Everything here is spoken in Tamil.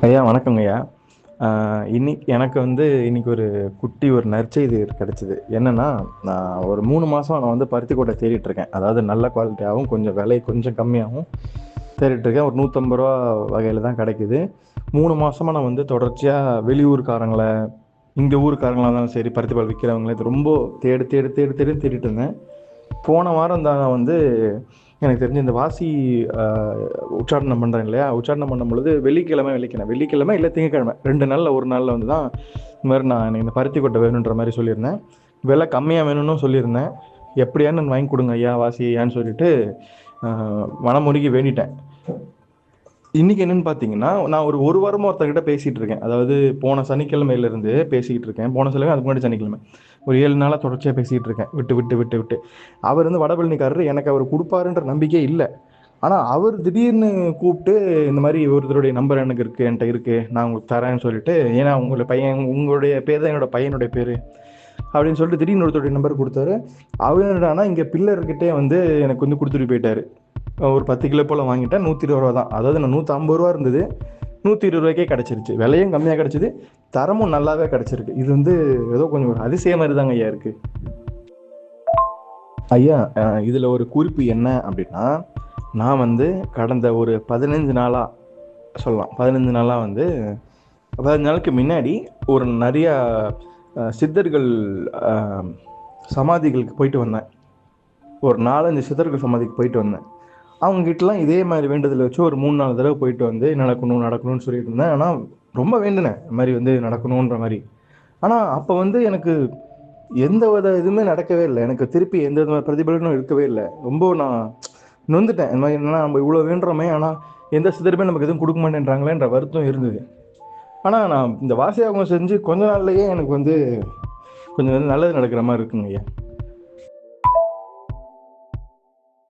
ஐயா வணக்கங்க ஐயா. இன்னைக்கு எனக்கு இன்னைக்கு ஒரு நற்செய்தி கிடைச்சிது. என்னன்னா, நான் ஒரு 3 மாசம் நான் பருத்தி கொட்டை தேடிட்டு இருக்கேன். அதாவது நல்ல குவாலிட்டியாவும், கொஞ்சம் விலை கொஞ்சம் கம்மியாவும் தேடிட்டு இருக்கேன். ஒரு ரூ. 150 வகையில தான் கிடைக்குது. 3 மாசமா நான் தொடர்ச்சியா வெளியூர்காரங்கள, இங்க ஊர்க்காரங்களா இருந்தாலும் சரி, பருத்தி பால் விக்கிறவங்கள ரொம்ப தேடிட்டு இருந்தேன். போன வாரம் தான் எனக்கு தெரிஞ்சு இந்த வாசி அ உச்சாடனம் பண்றேன் இல்லையா? உச்சாடனம் பண்ணும்பொழுது வெள்ளிக்கிழமை இல்ல திங்கட்கிழமை 2 நாள்ல 1 நாள்ல தான் இந்த மாரி நான் எனக்கு இந்த பருத்தி கொட்டை வேணுன்ற மாரி சொல்லியிருந்தேன். விலை கம்மியா வேணும்னு சொல்லியிருந்தேன். எப்படியான்னு வாங்கி குடுங்க ஐயா, வாசி ஐயான்னு சொல்லிட்டு அ மனமுருகி வேண்டிட்டேன். இன்னைக்கு என்னன்னு பார்த்தீங்கன்னா, நான் ஒரு வாரமா ஒருத்தர்கிட்ட பேசிட்டு இருக்கேன். அதாவது போன சனிக்கிழமையிலிருந்து பேசிக்கிட்டு இருக்கேன். போன சனிக்கிழமை, அதுக்கு முன்னாடி சனிக்கிழமை. ஒரு 7 நாளா தொடர்ச்சியா பேசிட்டு இருக்கேன். விட்டு, விட்டு, விட்டு, விட்டு. அவர் வடபழனிக்காரரு. எனக்கு அவர் குடுப்பாருன்ற நம்பிக்கையே இல்ல. ஆனா, அவர் திடீர்னு கூப்ட்டு, இந்த மாரி ஒருத்தருடைய நம்பர் எனக்கு இருக்கு, என்ட்ட இருக்கு. நான் உங்களுக்கு தரேன்னு சொல்லிட்டு, ஏன்னா உங்களுடைய பேரு தான் என்னோட பையனுடைய பேரு. அப்படின்னு சொல்லிட்டு திடீர்னு ஒருத்தருடைய நம்பர் குடுத்தாரு. அவரு என்னடான்னா, இங்க பில்லர்கிட்டயே எனக்கு குடுத்துட்டு போயிட்டாரு. ஒரு 10 கிலோ போல வாங்கிட்டேன். ரூ. 120 தான். அதாவது நான் ரூ. 150 இருந்தது. ரூ. 120க்கே கிடைச்சிருச்சு. விலையும் கம்மியா கிடைச்சது. தரமும் நல்லாவே கிடைச்சிருக்கு. இது ஏதோ கொஞ்சம் ஒரு அதிசயம் மாரி தாங்க ஐயா இருக்கு. ஐயா, இதுல ஒரு குறிப்பு என்ன அப்படின்னா, நான் கடந்த ஒரு 15 நாளா சொல்லலாம். 15 நாளா 15 நாளுக்கு முன்னாடி ஒரு நெறைய சித்தர்கள் அ சமாதிகளுக்கு போயிட்டு வந்தேன். ஒரு 4, 5 சித்தர்கள் சமாதிக்கு போயிட்டு வந்தேன். அவங்க கிட்டலாம் இதே மாரி வேண்டுதல் வச்சு ஒரு 3, 4 தடவ போயிட்டு நடக்கணும், நடக்கணும்னு சொல்லிட்டு இருந்தேன். ஆனா ரொம்ப வேண்டுனேன். இந்த மாரி நடக்கணுன்ற மாரி. ஆனா அப்ப எனக்கு எந்த வித இதுவுமே நடக்கவே இல்ல. எனக்கு திருப்பி எந்த வித பிரதிபலனும் இருக்கவே இல்ல. ரொம்ப நான் நொந்துட்டேன். இந்த மாரி என்னன்னா நம்ம இவ்வளோ வேண்டுறோமே, ஆனா எந்த சித்தருமே நமக்கு எதுவும் குடுக்க மாட்டேன்றாங்களேன்ற வருத்தம் இருந்தது. ஆனா நான் இந்த வாசி யாகம் செஞ்சு கொஞ்ச நாள்லயே எனக்கு கொஞ்சம் நல்லது நடக்கிற மாரி இருக்குங்கய்யா.